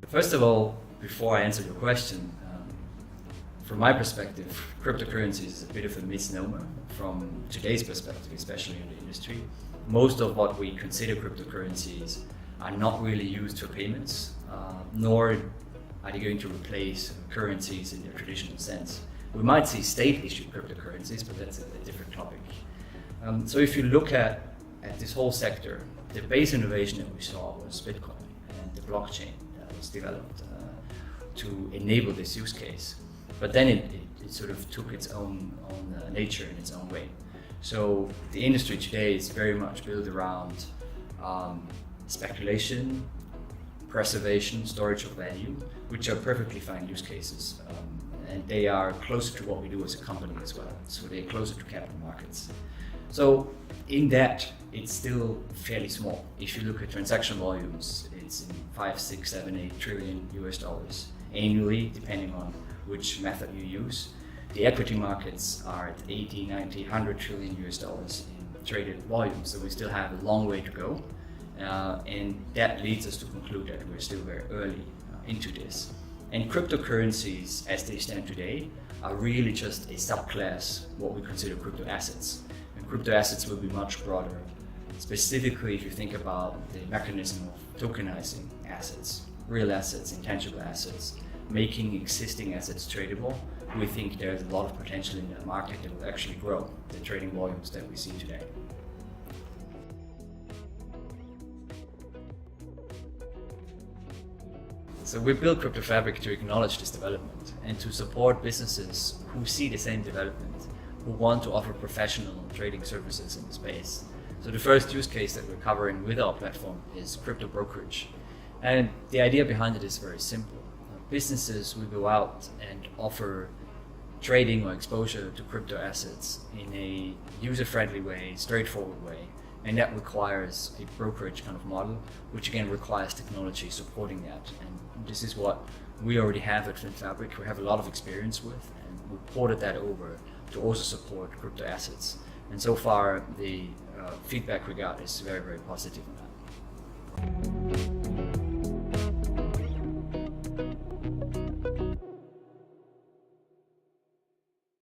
First of all, before I answer your question, from my perspective, cryptocurrency is a bit of a misnomer from today's perspective, especially in the industry. Most of what we consider cryptocurrencies are not really used for payments, nor are they going to replace currencies in their traditional sense. We might see state-issued cryptocurrencies, but that's a different topic. So if you look at this whole sector, the base innovation that we saw was Bitcoin and the blockchain that was developed to enable this use case. But then it sort of took its own nature in its own way. So the industry today is very much built around speculation, preservation, storage of value, which are perfectly fine use cases. And they are closer to what we do as a company as well. So they're closer to capital markets. So in that, it's still fairly small. If you look at transaction volumes, it's in 5, 6, 7, 8 trillion US dollars annually, depending on which method you use. The equity markets are at 80, 90, 100 trillion US dollars in traded volume, so we still have a long way to go. And that leads us to conclude that we're still very early into this. And cryptocurrencies, as they stand today, are really just a subclass, what we consider crypto assets. And crypto assets will be much broader, specifically if you think about the mechanism of tokenizing assets, real assets, intangible assets, making existing assets tradable. We think there's a lot of potential in that market that will actually grow the trading volumes that we see today. So we built CryptoFabrik to acknowledge this development and to support businesses who see the same development, who want to offer professional trading services in the space. So the first use case that we're covering with our platform is crypto brokerage. And the idea behind it is very simple. Businesses will go out and offer trading or exposure to crypto assets in a user-friendly way, straightforward way. And that requires a brokerage kind of model, which again requires technology supporting that. And this is what we already have at FinFabrik. We have a lot of experience with, and we ported that over to also support crypto assets. And so far, the feedback we got is very, very positive on that.